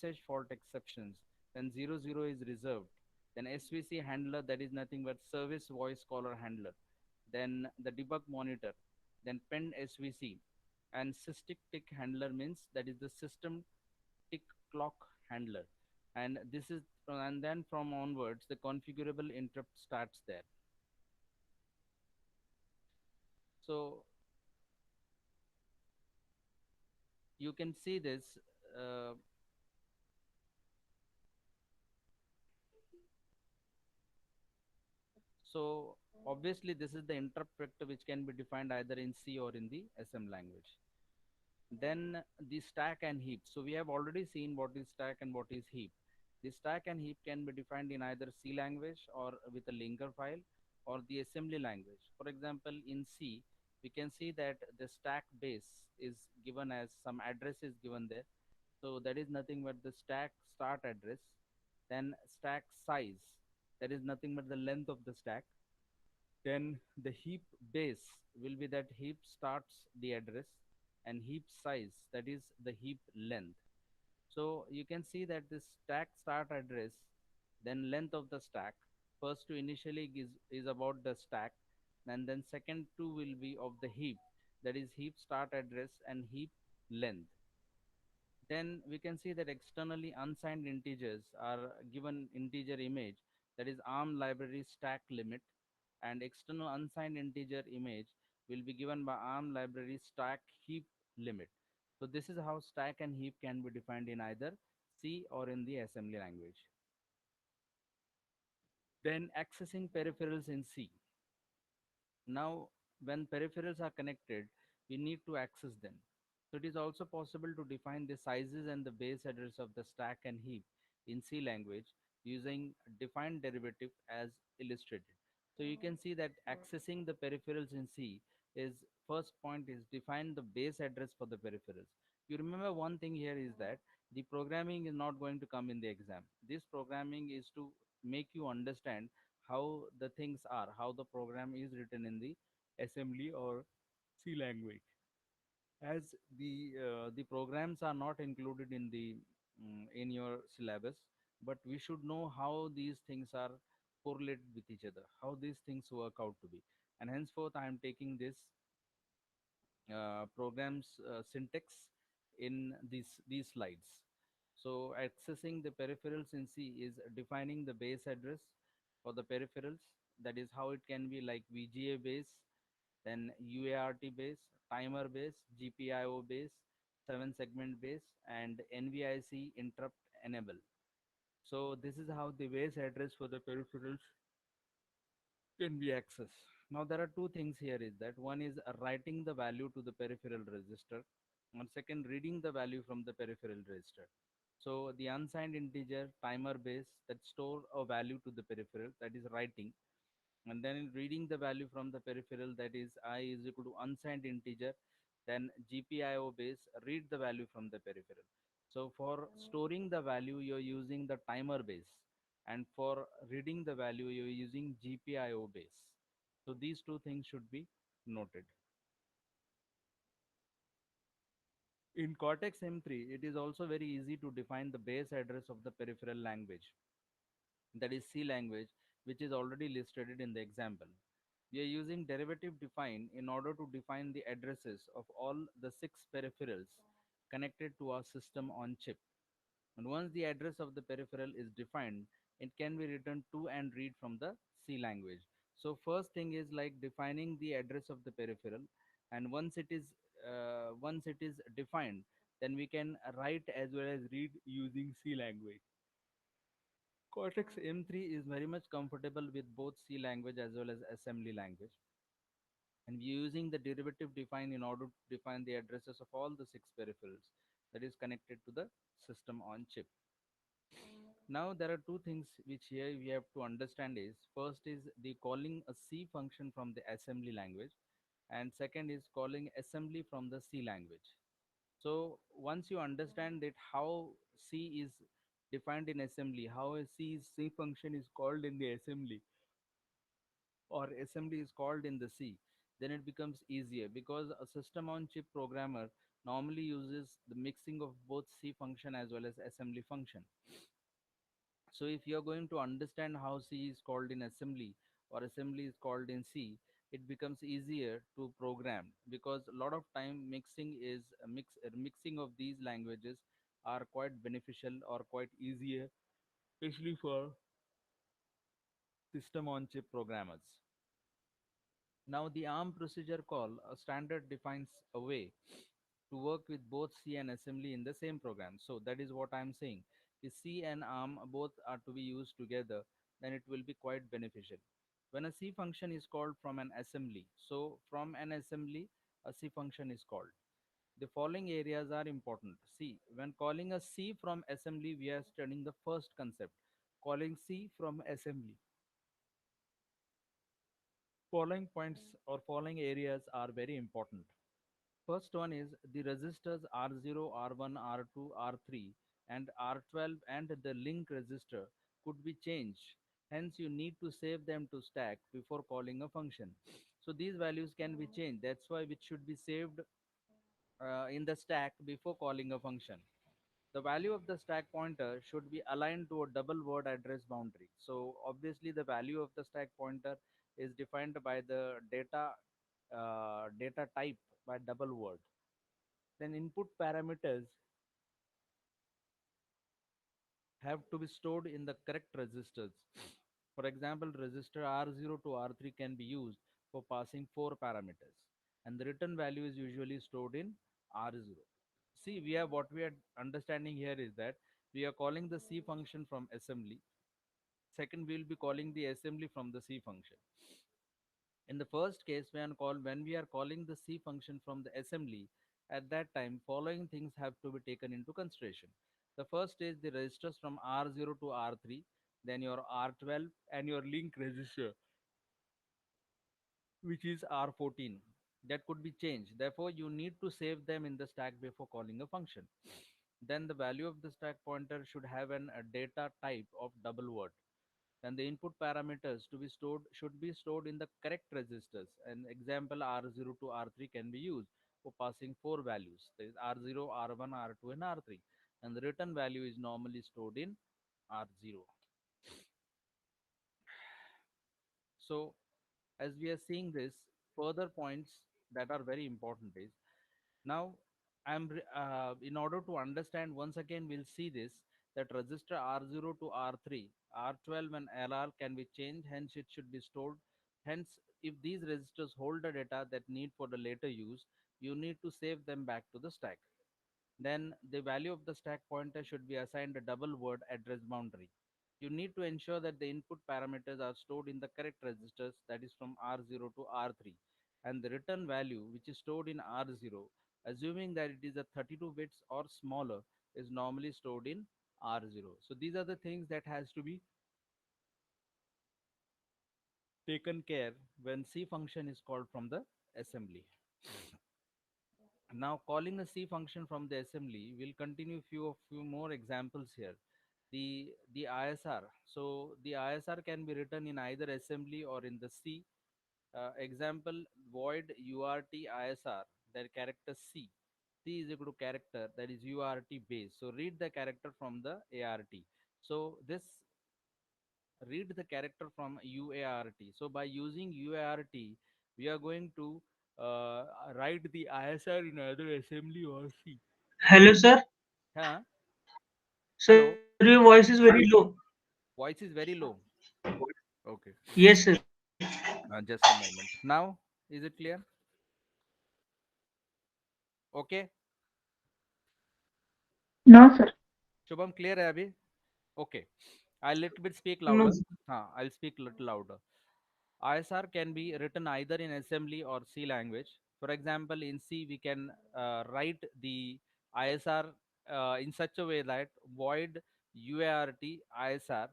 message fault exceptions, then 00 is reserved, then SVC handler, that is nothing but service voice caller handler, then the debug monitor, then pend SVC, and systic tick handler means that is the system tick clock handler, and this is and then from onwards the configurable interrupt starts there. So you can see this. Uh, so obviously this is the interrupt vector which can be defined either in C or in the SM language. Then the stack and heap. So we have already seen what is stack and what is heap. The stack and heap can be defined in either C language or with a linker file or the assembly language. For example, in C, we can see that the stack base is given as some address is given there. So that is nothing but the stack start address. Then stack size, that is nothing but the length of the stack. Then the heap base will be that heap starts the address, and heap size, that is the heap length. So you can see that this stack start address, then length of the stack. First two initially is about the stack, and then second two will be of the heap, that is heap start address and heap length. Then we can see that externally unsigned integers are given integer image, that is ARM library stack limit, and external unsigned integer image will be given by ARM library stack heap limit. So this is how stack and heap can be defined in either C or in the assembly language. Then accessing peripherals in C. Now, when peripherals are connected, we need to access them. So it is also possible to define the sizes and the base address of the stack and heap in C language using defined derivative as illustrated. So you can see that accessing the peripherals in C is first point is define the base address for the peripherals. You remember one thing here is that the programming is not going to come in the exam. This programming is to make you understand how the things are, how the program is written in the assembly or C language. As the programs are not included in the in your syllabus, but we should know how these things are correlated with each other, how these things work out to be, and henceforth I am taking this programs syntax in these slides. So accessing the peripherals in C is defining the base address for the peripherals. That is how it can be like VGA base, then UART base, timer base, GPIO base, 7 segment base, and NVIC interrupt enable. So this is how the base address for the peripherals can be accessed. Now there are two things here is that one is writing the value to the peripheral register, and second reading the value from the peripheral register. So the unsigned integer timer base that store a value to the peripheral, that is writing, and then reading the value from the peripheral, that is I is equal to unsigned integer, then GPIO base read the value from the peripheral. So for storing the value you're using the timer base, and for reading the value you're using GPIO base. So these two things should be noted. In Cortex M3 it is also very easy to define the base address of the peripheral language, that is C language, which is already listed in the example. We are using derivative define in order to define the addresses of all the 6 peripherals connected to our system on chip. And once the address of the peripheral is defined, it can be written to and read from the C language. So first thing is like defining the address of the peripheral, and once it is defined, then we can write as well as read using C language. Cortex M3 is very much comfortable with both C language as well as assembly language, and we're using the derivative define in order to define the addresses of all the 6 peripherals that is connected to the system on chip. Now there are two things which here we have to understand is first is the calling a C function from the assembly language, and second is calling assembly from the C language. So once you understand that how C is defined in assembly, how a C function is called in the assembly, or assembly is called in the C, then it becomes easier because a system on chip programmer normally uses the mixing of both C function as well as assembly function. So if you're going to understand how C is called in assembly or assembly is called in C, it becomes easier to program, because a lot of time mixing of these languages are quite beneficial or quite easier, especially for system on chip programmers. Now, the ARM procedure call, a standard, defines a way to work with both C and assembly in the same program. So that is what I'm saying. If C and ARM both are to be used together, then it will be quite beneficial. When a C function is called from an assembly, so from an assembly, a C function is called. The following areas are important. See, when calling a C from assembly, we are studying the first concept. Calling C from assembly. Following points or following areas are very important. First one is the resistors R0, R1, R2, R3 and R12 and the link resistor could be changed. Hence, you need to save them to stack before calling a function. So these values can be changed. That's why it should be saved in the stack before calling a function. The value of the stack pointer should be aligned to a double word address boundary. So obviously the value of the stack pointer is defined by the data type by double word. Then input parameters have to be stored in the correct registers. For example, resistor R0 to R3 can be used for passing four parameters, and the return value is usually stored in R0. See, what we are understanding here is that we are calling the C function from assembly. Second, we will be calling the assembly from the C function. In the first case, when we are calling the C function from the assembly, at that time, following things have to be taken into consideration. The first is the registers from R0 to R3, then your R12 and your link register, which is R14. That could be changed. Therefore, you need to save them in the stack before calling a function. Then the value of the stack pointer should have a data type of double word, and the input parameters to be stored should be stored in the correct registers. An example, R0 to R3 can be used for passing four values. There is R0, R1, R2 and R3, and the return value is normally stored in R0. So as we are seeing this, further points that are very important is, now in order to understand, once again we'll see this, that register R0 to R3, R12 and LR can be changed, hence it should be stored. Hence, if these registers hold the data that need for the later use, you need to save them back to the stack. Then the value of the stack pointer should be assigned a double word address boundary. You need to ensure that the input parameters are stored in the correct registers, that is from R0 to R3, and the return value which is stored in R0, assuming that it is a 32 bits or smaller, is normally stored in R0. So these are the things that has to be taken care when C function is called from the assembly. Now, calling a C function from the assembly, we'll continue few more examples here. The ISR. So the ISR can be written in either assembly or in the C. Example, void URT ISR, that character C. C is equal to character, that is URT base. So read the character from the ART. So this read the character from UART. So by using UART, we are going to write the ISR in either assembly or C. Hello, sir. Huh? Sir, Hello? your voice is very low. Voice is very low. Okay. Yes, sir. Just a moment. Now, is it clear? Okay. No, sir. Shubham, clear hai abhi? Okay. I'll little bit speak No, louder. sir. I'll speak little louder. ISR can be written either in assembly or C language. For example, in C, we can write the ISR in such a way that void UART ISR.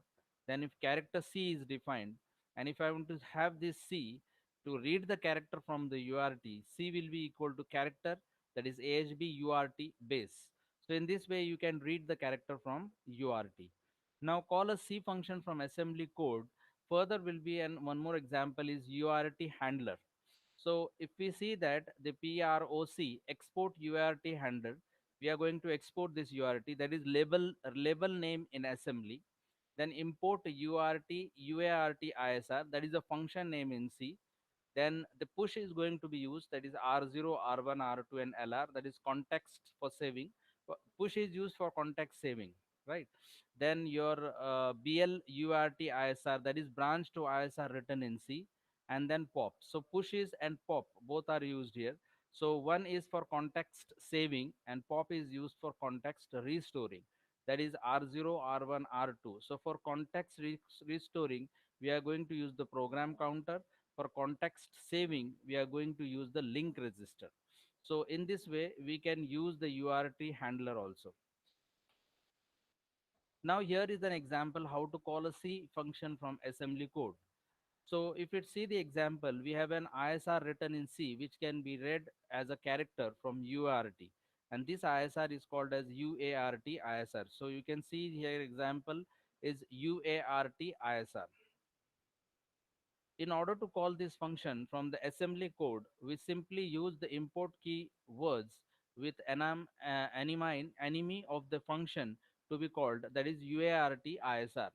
Then, if character C is defined, and if I want to have this C to read the character from the URT, C will be equal to character, that is AHB URT base. So, in this way, you can read the character from URT. Now, call a C function from assembly code. Further will be, and one more example is URT handler. So if we see that the PROC export UART handler, we are going to export this UART, that is label name in assembly. Then import UART ISR, that is a function name in C. Then the push is going to be used, that is R0, R1, R2, and LR, that is context for saving. Push is used for context saving, right? Then your BL UART ISR, that is branch to ISR written in C. And then pop. So pushes and pop both are used here. So one is for context saving and pop is used for context restoring, that is R0, R1, R2. So for context restoring, we are going to use the program counter. For context saving, we are going to use the link register. So in this way, we can use the UART handler also. Now here is an example how to call a C function from assembly code. So if you see the example, we have an ISR written in C which can be read as a character from UART. And this ISR is called as UART ISR. So you can see here example is UART ISR. In order to call this function from the assembly code, we simply use the import key words with enemy of the function to be called, that is UART ISR.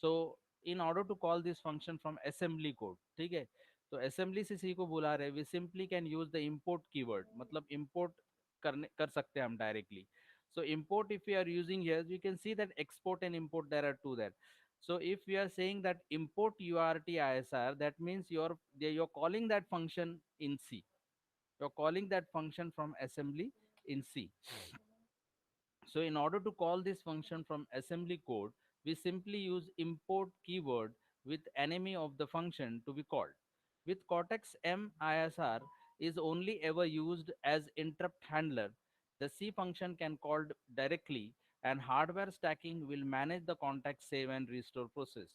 So in order to call this function from assembly code, ठीक है, तो assembly से C को बुला रहे, we simply can use the import keyword, मतलब import कर सकते हैं हम directly. So import, if we are using here, you can see that export and import, there are two there. So if we are saying that import UART ISR, that means you're calling that function in C. You're calling that function from assembly in C. So in order to call this function from assembly code, we simply use import keyword with enemy of the function to be called. With Cortex M ISR is only ever used as interrupt handler. The C function can called directly and hardware stacking will manage the context save and restore process.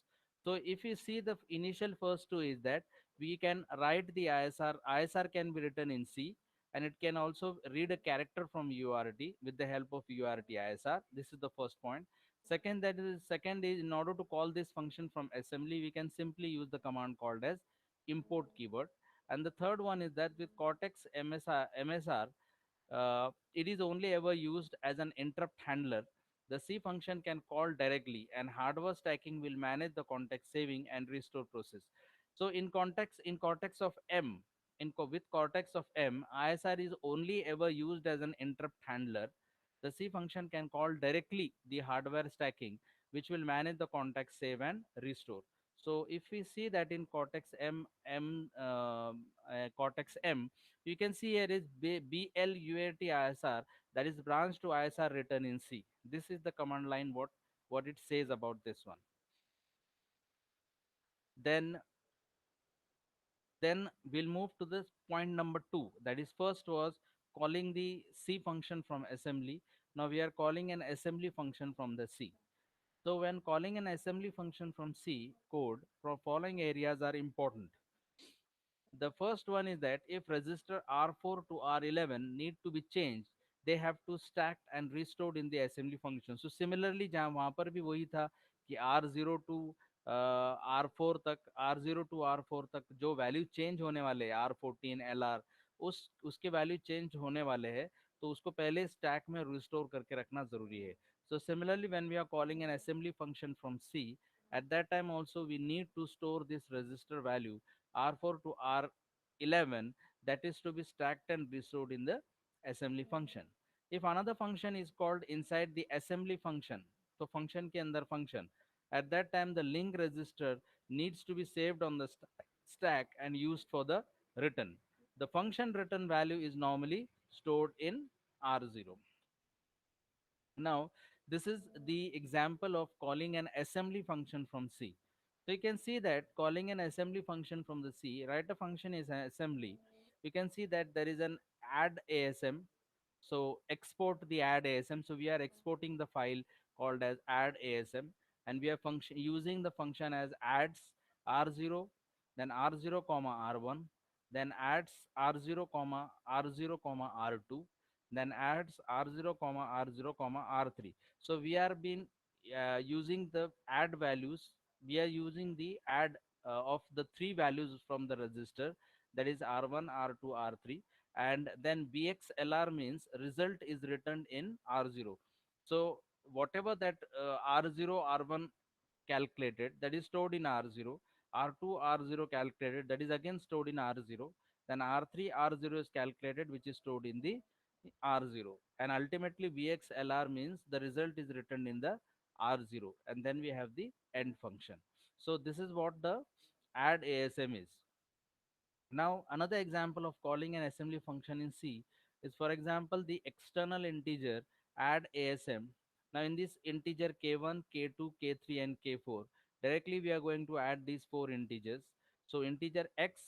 So if you see the initial first two is that we can write the ISR. ISR can be written in C and it can also read a character from UART with the help of UART ISR. This is the first point. Second is in order to call this function from assembly, we can simply use the command called as import keyword. And the third one is that with Cortex MSR, it is only ever used as an interrupt handler. The C function can call directly, and hardware stacking will manage the context saving and restore process. So in Cortex of M, with Cortex of M, ISR is only ever used as an interrupt handler. The C function can call directly the hardware stacking, which will manage the context save and restore. So if we see that in Cortex M, you can see here is BLUAT ISR, that is branch to ISR written in C. This is the command line what it says about this one. Then we'll move to this point number two. That is first was calling the C function from assembly. Now we are calling an assembly function from the C. So when calling an assembly function from C code, for following areas are important. The first one is that if register R4 to R11 need to be changed, they have to stacked and restored in the assembly function. So similarly जहाँ वहाँ पर भी वही था कि R0 to R4 तक, R0 to R4 तक जो वैल्यू चेंज होने वाले हैं R14 LR, उसके वैल्यू चेंज होने वाले हैं, तो उसको पहले स्टैक में रिस्टोर करके रखना जरूरी है. So similarly when we are calling an assembly function from C, at that time also we need to store this register value R4 to R11, that is to be stacked and restored in the assembly function. If another function is called inside the assembly function, so function ke andar function, at that time the link register needs to be saved on the stack and used for the return. The function return value is normally stored in R0. Now, this is the example of calling an assembly function from C. So you can see that calling an assembly function from the C, write a function is an assembly. You can see that there is an add ASM. So export the add ASM. So we are exporting the file called as add ASM, and we are function using the function as adds R0, then R0 comma R1, then adds R0 comma R0 comma R2, then adds R0 comma R0 comma R3. So we are been using the add values. We are using the add of the three values from the register, that is R1, R2, R3, and then BXLR means result is returned in R0. So whatever that R0, R1 calculated, that is stored in R0, R2, R0 calculated, that is again stored in R0, then R3, R0 is calculated, which is stored in the R0, and ultimately VXLR means the result is written in the R0, and then we have the end function. So this is what the add ASM is. Now, another example of calling an assembly function in C is, for example, the external integer add ASM. Now, in this integer k1, k2, k3, and k4, directly we are going to add these four integers. So, integer x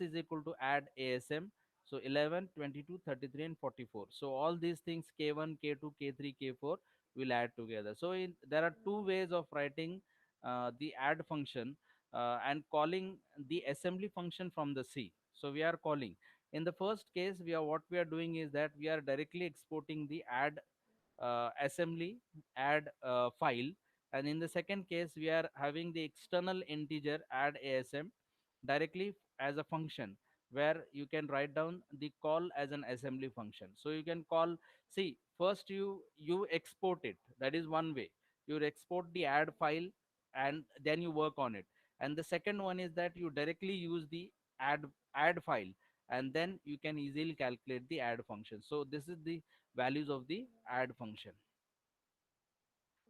is equal to add ASM. So, 11, 22, 33, and 44. So, all these things k1, k2, k3, k4 will add together. So, there are two ways of writing the add function and calling the assembly function from the C. So we are calling. In the first case, what we are doing is that we are directly exporting the add assembly add file, and in the second case we are having the external integer add ASM directly as a function, where you can write down the call as an assembly function. So you can call, see, first you export it, that is one way. You export the add file and then you work on it, and the second one is that you directly use the add add file, and then you can easily calculate the add function. So this is the values of the add function.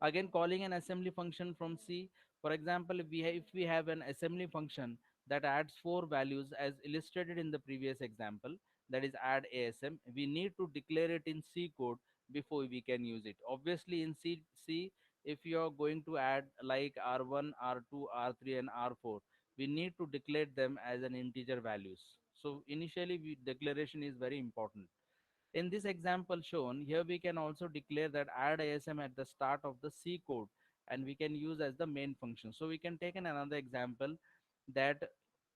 Again, calling an assembly function from C. For example, if we have an assembly function that adds four values as illustrated in the previous example, that is add ASM, we need to declare it in C code before we can use it. Obviously, in C, if you are going to add like R1, R2, R3, and R4, we need to declare them as an integer values. So initially, declaration is very important. In this example shown, here we can also declare that add ASM at the start of the C code, and we can use as the main function. So we can take another example that,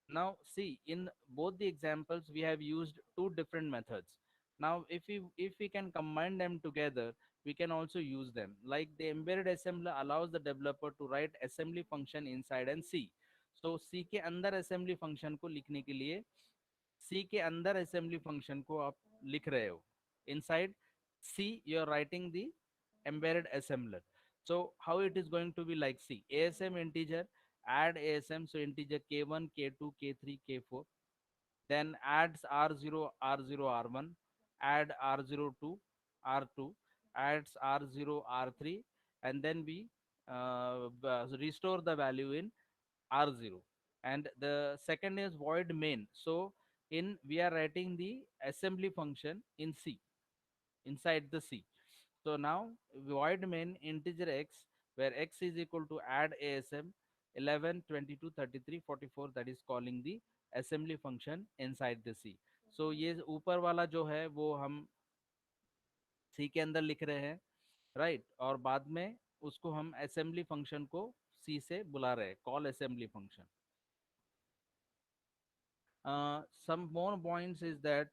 now see, in both the examples we have used two different methods. Now if we can combine them together, we can also use them. Like the embedded assembler allows the developer to write assembly function inside and C. So C के अंदर assembly function को लिखने के लिए सी के अंदर assembly function को आप लिख रहे हो, inside C you are writing the embedded assembler. So how it is going to be like, C ASM integer add ASM, so integer k1, k2, k3, k4, then adds r0, r0, r1, add r02, r2, adds r0, r3, and then we restore the value in R0. And the second is void main. So in we are writing the assembly function in C, inside the C. So now void main integer x, where x is equal to add ASM 11, 22, 33, 44, that is calling the assembly function inside the C. So ये ऊपर वाला जो है वो हम C के अंदर लिख रहे हैं, राइट, और बाद में उसको हम assembly function को C से बुला रहे हैं, call assembly function. Some more points is that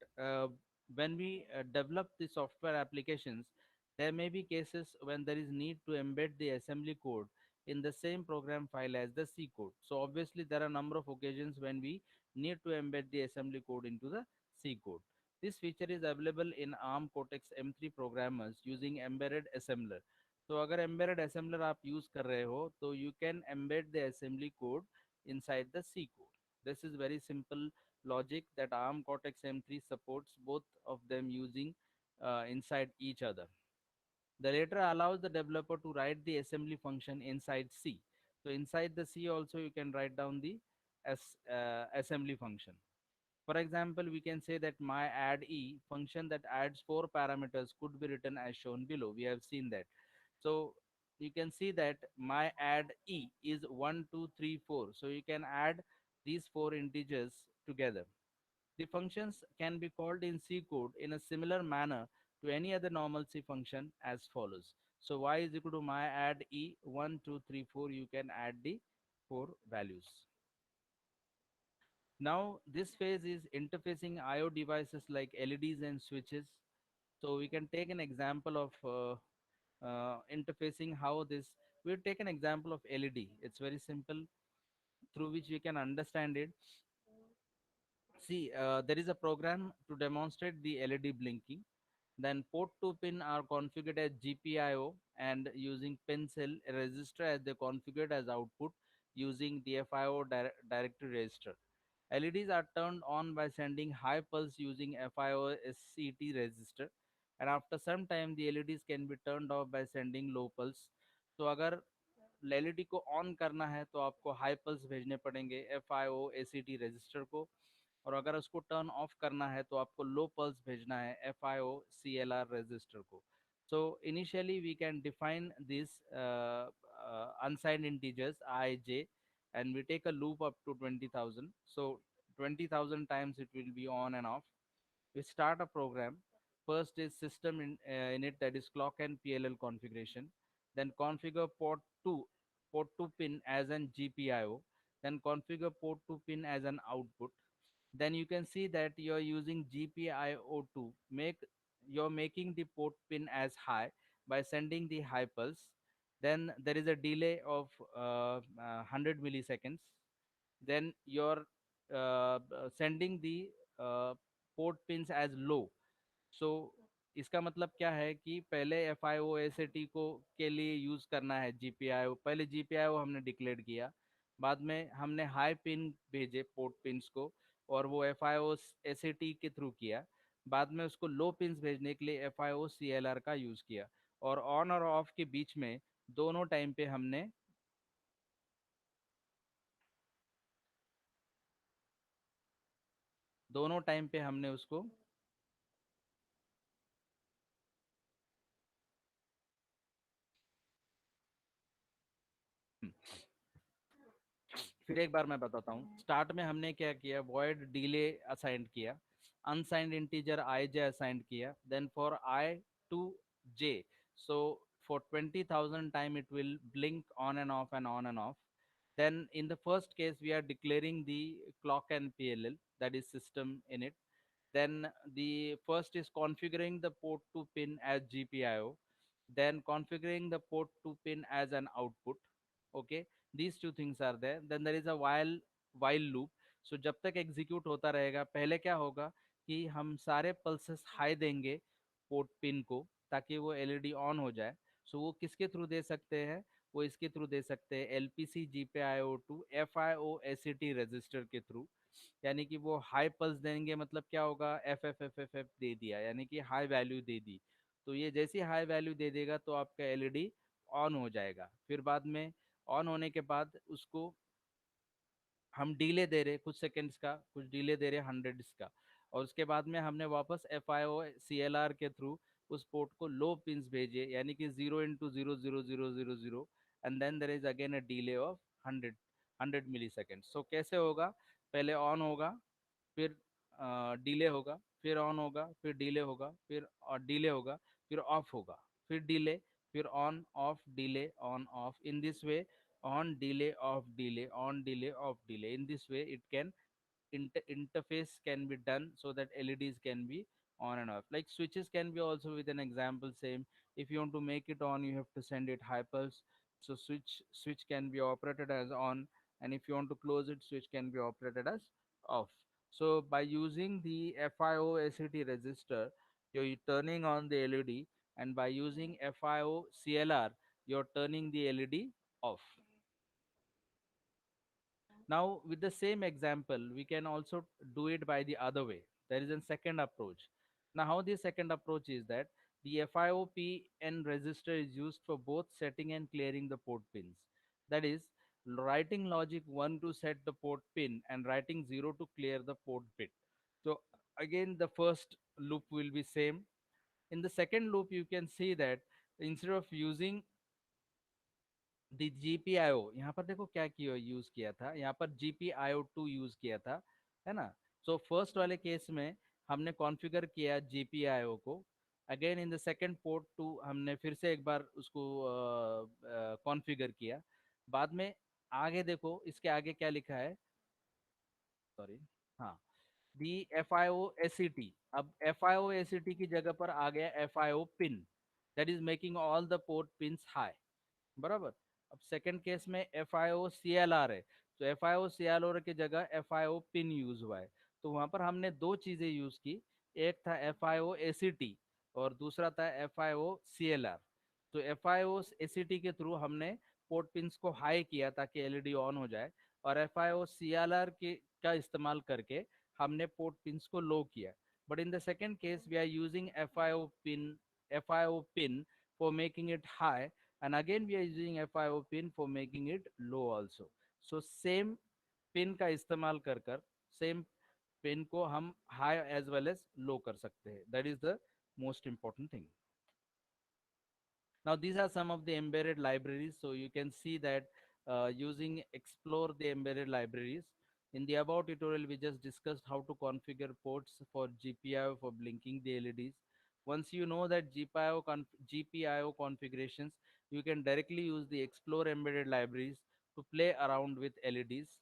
when we develop the software applications, there may be cases when there is need to embed the assembly code in the same program file as the C code. So obviously there are a number of occasions when we need to embed the assembly code into the C code. This feature is available in ARM Cortex M3 programmers using embedded assembler. So अगर embedded assembler आप use कर रहे हो, तो you can embed the assembly code inside the C code. This is very simple logic that ARM Cortex M3 supports both of them using inside each other. The latter allows the developer to write the assembly function inside C. So inside the C also you can write down the assembly function. For example, we can say that my add e function that adds four parameters could be written as shown below. We have seen that. So you can see that my add e is 1, 2, 3, 4. So you can add these four integers together. The functions can be called in C code in a similar manner to any other normal C function as follows. So y is equal to my add e 1, 2, 3, 4. You can add the four values. Now this phase is interfacing IO devices like LEDs and switches. So we can take an example of interfacing how this. We'll take an example of LED. It's very simple, through which we can understand it. See, there is a program to demonstrate the LED blinking. Then port 2 pin are configured as GPIO and using pin cell register as they configured as output using DFIO directory register. LEDs are turned on by sending high pulse using FIO SCT register, and after some time the LEDs can be turned off by sending low pulse. तो अगर LED को on करना है तो आपको high pulse भेजने पड़ेंगे FIO ACT register को, और अगर उसको टर्न ऑफ करना है तो आपको लो पल्स भेजना है FIO CLR रजिस्टर को. So initially we can define this unsigned integers ij, and we take a loop up to 20,000. So 20,000 times it will be on and off. We start a program. First is system init, that is clock and PLL configuration. Then configure port 2 pin as an GPIO. Then configure port 2 pin as an output. Then you can see that you're using GPIO2. You're making the port pin as high by sending the high pulse. Then there is a delay of 100 milliseconds. Then you're sending the port pins as low. So इसका मतलब क्या है कि पहले F I O S A T को के लिए use करना है जीपीआईओ, पहले जीपीआईओ हमने डिक्लेयर किया, बाद में हमने हाई पिन भेजे पोर्ट पिन्स को, और वो F I O S A T के थ्रू किया, बाद में उसको लो पिन्स भेजने के लिए F I O C L R का यूज किया, और ऑन और ऑफ के बीच में दोनों टाइम पे हमने दोनों टाइम पे हमने उसको फिर एक बार मैं बताता हूँ. स्टार्ट में हमने क्या किया, वॉइड डिले असाइंड किया, unsigned integer I J assigned किया, then for I to J, so for 20,000 time it will blink on and off and on and off. Then in the first case we are declaring the clock and PLL, that is system init. Then the first is configuring the port 2 pin as GPIO, then configuring the port 2 pin as an output. Okay, these two things are there. Then there is a while loop. So जब तक execute होता रहेगा, पहले क्या होगा कि हम सारे पल्सेस हाई देंगे पोर्ट पिन को ताकि वो एलईडी ऑन हो जाए. सो वो किसके थ्रू दे सकते हैं, वो इसके थ्रू दे सकते हैं LPC GPIO2 FIO ACT register के थ्रू. यानी कि वो हाई पल्स देंगे, मतलब क्या होगा, एफ दे दिया यानी कि हाई वैल्यू दे दी. तो ये जैसी हाई वैल्यू दे देगा तो आपका एलईडी ऑन हो जाएगा. फिर बाद में ऑन होने के बाद उसको हम डिले दे रहे कुछ सेकंड्स का, कुछ डिले दे रहे हंड्रेड्स का, और उसके बाद में हमने वापस F I O C L R के थ्रू उस पोर्ट को लो पिंस भेजे, यानी कि 0 into 0 0 0 0 0, and then there is again a delay of 100 millisecond. सो कैसे होगा, पहले ऑन होगा, फिर डिले होगा, फिर ऑन होगा, फिर डिले होगा, फिर डिले होगा, फिर ऑफ होगा, फिर डिले, फिर on off delay on off, in this way, on delay of delay on delay of delay. In this way it can interface can be done so that LEDs can be on and off. Like switches can be also with an example same. If you want to make it on, you have to send it high pulse. So switch can be operated as on, and if you want to close it, switch can be operated as off. So by using the FIO ACT register, you're turning on the LED, and by using FIO CLR, you're turning the LED off. Now, with the same example, we can also do it by the other way. There is a second approach. Now, how the second approach is that the FIOPN register is used for both setting and clearing the port pins. That is, writing logic 1 to set the port pin and writing 0 to clear the port pin. So, again, the first loop will be same. In the second loop, you can see that instead of using the GPIO, यहाँ पर देखो क्या किया use किया था, यहाँ पर GPIO2 use किया था, है ना. सो फर्स्ट वाले केस में हमने कॉन्फ़िगर किया GPIO को. Again in the second port two हमने फिर से एक बार उसको कॉन्फ़िगर किया. बाद में आगे देखो इसके आगे क्या लिखा है, सॉरी, हाँ, दी FIO ACT. अब FIO ACT की जगह पर आ गया FIO pin, that is making all the port pins high. बराबर. अब सेकंड केस में F I O C L R है, तो F I O C L R की जगह F I O pin use हुआ है. तो वहां पर हमने दो चीजें यूज की। एक था FIO ACT और दूसरा था FIO CLR। तो FIO ACT के थ्रू हमने पोर्ट पिंस को हाई किया ताकि एलईडी ऑन हो जाए, और FIO CLR के का इस्तेमाल करके हमने पोर्ट पिंस को लो किया। But in the second case we are using FIO pin for making it high, and again we are using FIO pin for making it low also. So same pin का इस्तेमाल कर कर same pin को हम high as well as low कर सकते हैं। That is the most important thing. Now these are some of the embedded libraries. So you can see that using explore the embedded libraries. In the above tutorial, we just discussed how to configure ports for GPIO for blinking the LEDs. Once you know that GPIO configurations, you can directly use the explore embedded libraries to play around with LEDs.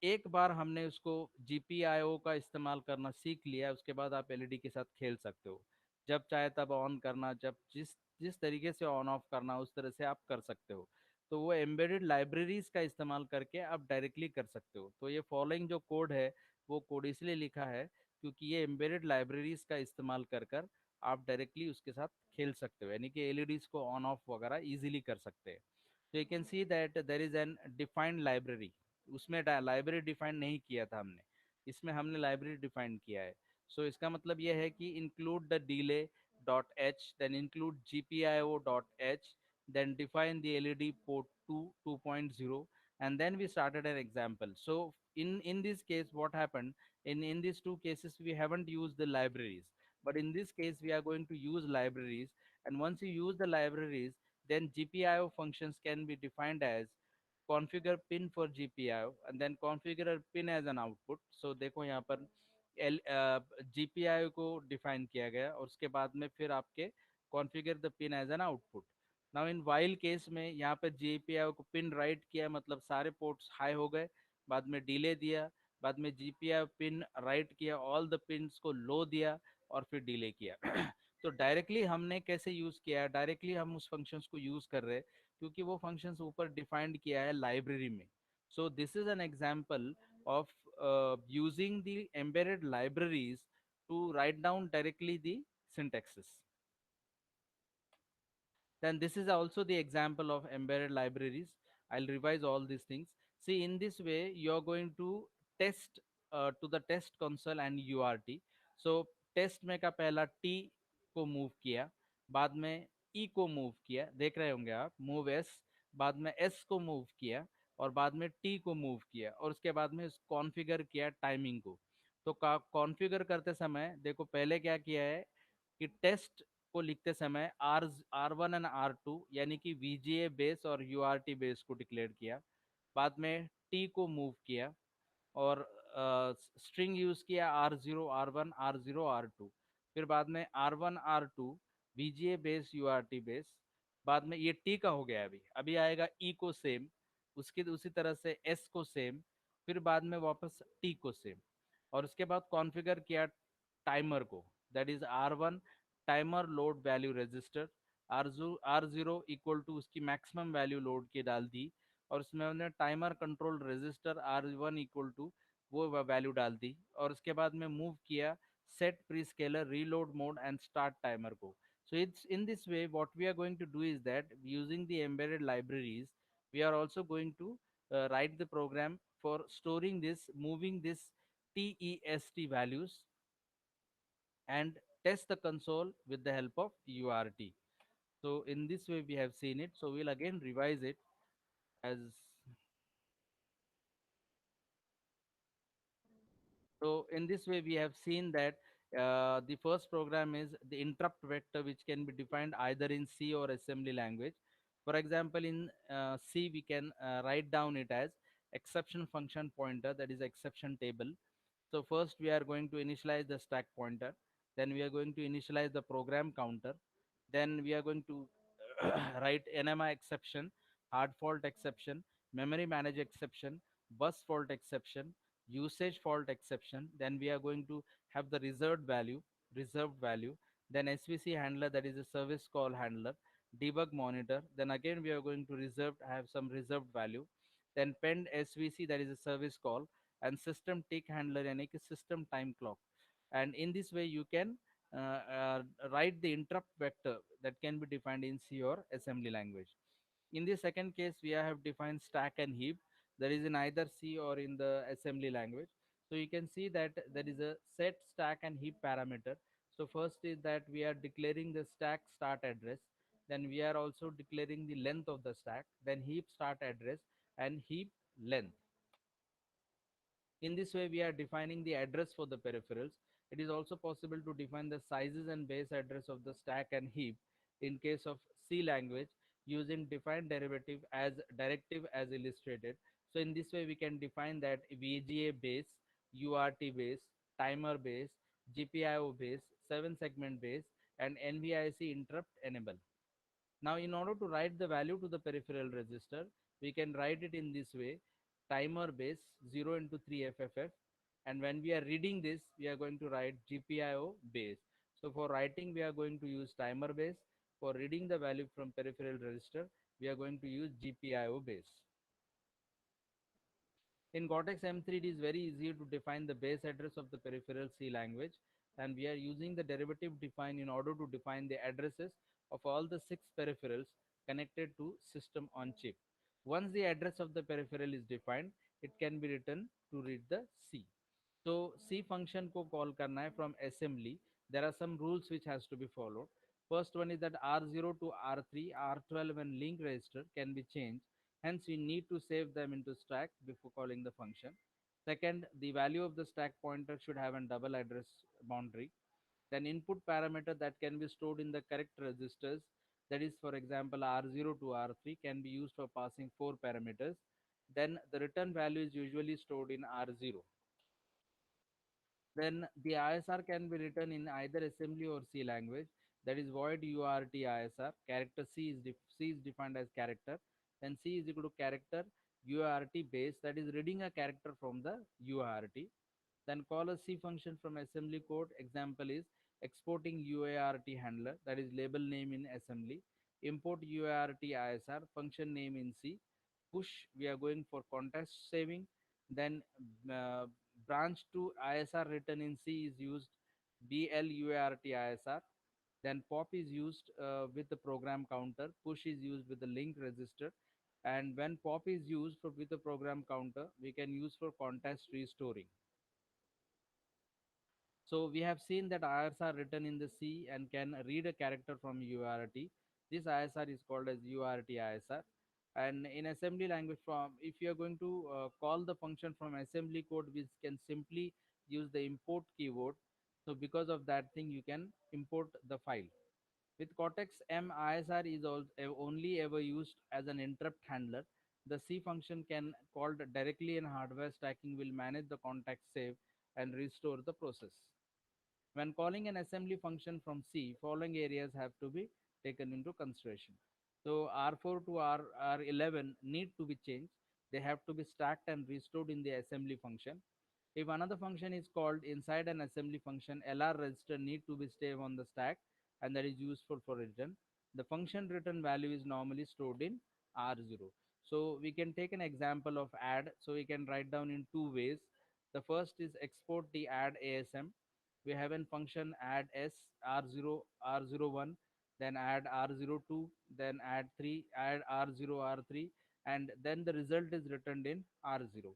एक बार हमने उसको GPIO का इस्तेमाल करना सीख लिया, उसके बाद आप एलईडी के साथ खेल सकते हो। जब चाहे तब ऑन करना, जब जिस जिस तरीके से ऑन ऑफ करना उस तरह से आप कर सकते हो। तो वो एम्बेडेड लाइब्रेरीज का इस्तेमाल करके आप डायरेक्टली कर सकते हो। तो ये फॉलोइंग जो कोड है वो कोड इसलिए लिखा है क्योंकि ये एम्बेडेड लाइब्रेरीज का इस्तेमाल कर कर आप डायरेक्टली उसके साथ खेल सकते हो, यानी कि एलईडीज को ऑन ऑफ वगैरह इजीली कर सकते हैं। तो you can see that there is an defined library. उसमें लाइब्रेरी डिफाइन नहीं किया था हमने, इसमें हमने लाइब्रेरी डिफाइन किया है। सो इसका मतलब यह है कि include the delay dot h, then include GPIO dot h, then define the LED port 2 2.0, and then we started an example. So in this case what happened, in these two cases we haven't used the libraries, but in this case we are going to use libraries. And once you use the libraries, then GPIO functions can be defined as configure pin for GPIO and then configure a pin as an output. So देखो यहाँ पर GPIO को define किया गया और उसके बाद में फिर आपके configure the pin as an output. Now in while case में यहाँ पे GPIO को पिन राइट किया, मतलब सारे पोर्ट्स हाई हो गए, बाद में डिले दिया, बाद में GPIO पिन राइट किया, ऑल द पिन्स को लो दिया और फिर डिले किया। तो डायरेक्टली हमने कैसे यूज किया है, डायरेक्टली हम उस फंक्शंस को यूज कर रहे हैं क्योंकि वो फंक्शंस ऊपर डिफाइंड किया है लाइब्रेरी में। So this is an example of using the embedded libraries to write down directly the syntaxes. Then this is also the example of embedded libraries. I'll revise all these things. See, in this way you're going to test to the test console and URT. So test में का पहला T को move किया, बाद में E को move किया, देख रहे होंगे आप, मूव S, बाद में S को मूव किया और बाद में T को मूव किया और उसके बाद में कॉन्फ़िगर किया टाइमिंग को। तो कॉन्फ़िगर करते समय देखो पहले क्या किया है कि टेस्ट को लिखते समय R1 एंड R2 यानी कि VGA बेस और URT बेस को डिक्लेयर किया, बाद में T को मूव किया और स्ट्रिंग यूज किया R0 R1 R0 R2, फिर बाद में R1 R2 VGA base URT base, बाद में ये T का हो गया। अभी अभी आएगा E को सेम, उसकी उसी तरह से S को सेम, फिर बाद में वापस T को सेम, और उसके बाद कॉन्फ़िगर किया टाइमर को, that is R1 timer load value register, R0 equal to उसकी मैक्सिमम वैल्यू लोड की डाल दी, और उसमें हमने timer control register R1 equal to वो वैल्यू डाल दी, और उसके बाद में मूव किया set prescaler reload mode and start timer को। So it's in this way what we are going to do is that using the embedded libraries we are also going to write the program for storing this, moving this TEST values and test the console with the help of URT. So in this way we have seen it. So we'll again revise it as. So in this way, we have seen that the first program is the interrupt vector, which can be defined either in C or assembly language. For example, in C, we can write down it as exception function pointer, that is exception table. So first we are going to initialize the stack pointer, then we are going to initialize the program counter, then we are going to write NMI exception, hard fault exception, memory manage exception, bus fault exception, usage fault exception. Then we are going to have the reserved value, then SVC handler, that is a service call handler, debug monitor. Then again we are going to have some reserved value, then pend SVC, that is a service call, and system tick handler यानी कि system time clock. And in this way you can write the interrupt vector that can be defined in C or assembly language. In the second case, we have defined stack and heap. That is in either C or in the assembly language. So you can see that there is a set stack and heap parameter. So first is that we are declaring the stack start address. Then we are also declaring the length of the stack. Then heap start address and heap length. In this way, we are defining the address for the peripherals. It is also possible to define the sizes and base address of the stack and heap in case of C language using defined derivative as directive as illustrated. So in this way, we can define that VGA base, URT base, timer base, GPIO base, 7 segment base, and NVIC interrupt enable. Now, in order to write the value to the peripheral register, we can write it in this way: timer base 0 into 3 FFF. And when we are reading this, we are going to write GPIO base. So for writing, we are going to use timer base. For reading the value from peripheral register, we are going to use GPIO base. In Cortex M3, it is very easy to define the base address of the peripheral C language, and we are using the derivative define in order to define the addresses of all the 6 peripherals connected to system on chip. Once the address of the peripheral is defined, it can be written to read the C. So C function को call करना है from assembly. There are some rules which has to be followed. First one is that R0 to R3, R12 and link register can be changed. Hence, we need to save them into stack before calling the function. Second, the value of the stack pointer should have a double address boundary. Then input parameter that can be stored in the correct registers, that is for example R0 to R3, can be used for passing 4 parameters. Then the return value is usually stored in R0. Then the ISR can be written in either assembly or C language. That is void URT ISR. Character C is defined as character. Then C is equal to character UART base, that is reading a character from the UART. Then call a C function from assembly code. Example is exporting UART handler, that is label name in assembly. Import UART ISR, function name in C. Push, we are going for context saving. Then uh, branch to ISR written in C is used BLUART ISR. Then pop is used with the program counter. Push is used with the link register. And when pop is used for with the program counter, we can use for context restoring. So we have seen that IRs are written in the C and can read a character from UART. This ISR is called as UART ISR. And in assembly language, from if you are going to call the function from assembly code, we can simply use the import keyword. So because of that thing, you can import the file. With Cortex M, ISR is only ever used as an interrupt handler. The C function can called directly in hardware stacking will manage the context save and restore the process. When calling an assembly function from C, following areas have to be taken into consideration. So R4 to R11 need to be changed. They have to be stacked and restored in the assembly function. If another function is called inside an assembly function, LR register need to be stay on the stack, and that is useful for return. The function return value is normally stored in R0. So we can take an example of add. So we can write down in two ways. The first is export the add ASM. We have a function add s r0 r01, then add r02, then add 3, add r0 r3, and then the result is returned in r0.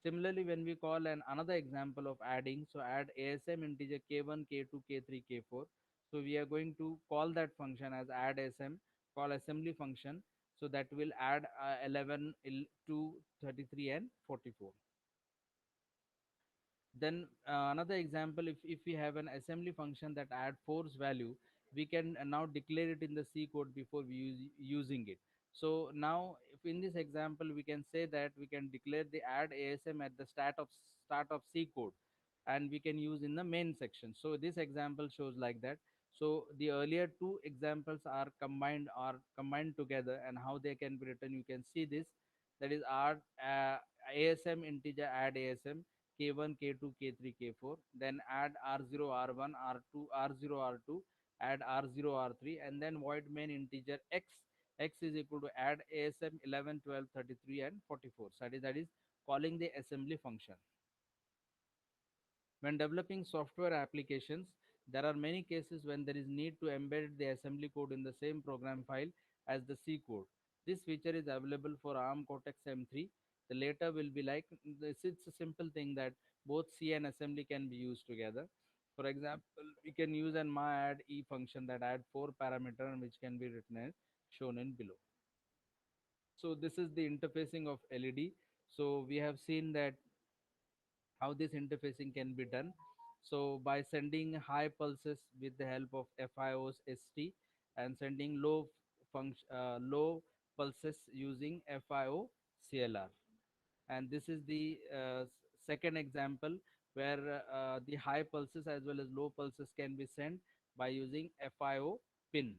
Similarly, when we call another example of adding, so add asm integer k1 k2 k3 k4. So we are going to call that function as add asm, call assembly function, so that will add 11 to 33 and 44. Then another example, if we have an assembly function that add force value, we can now declare it in the C code before we using it. So now if in this example we can say that we can declare the add ASM at the start of C code, and we can use in the main section. So this example shows like that. So the earlier two examples are combined together, and how they can be written, you can see this. That is r ASM integer add ASM k1 k2 k3 k4, then add r0 r1 r2 r0 r2, add r0 r3, and then void main integer x is equal to add asm 11 12 33 and 44. So that is calling the assembly function. When developing software applications, there are many cases when there is need to embed the assembly code in the same program file as the C code. This feature is available for ARM Cortex M3. The later will be like this. It's a simple thing that both C and assembly can be used together. For example, we can use an add e function that add four parameter which can be written as shown in below. So this is the interfacing of LED. So we have seen that how this interfacing can be done. So by sending high pulses with the help of FIOS ST and sending low pulses using FIO CLR. And this is the second example where the high pulses as well as low pulses can be sent by using FIO pin.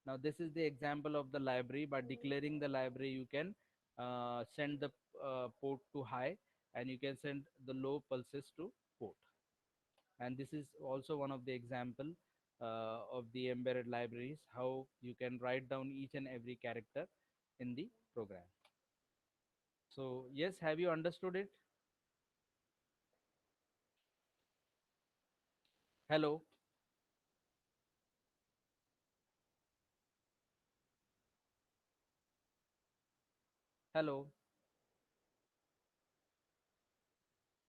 Now this is the example of the library. By declaring the library, you can send the port to high and you can send the low pulses to port. And this is also one of the example of the embedded libraries, how you can write down each and every character in the program. So yes, have you understood it? Hello. Hello.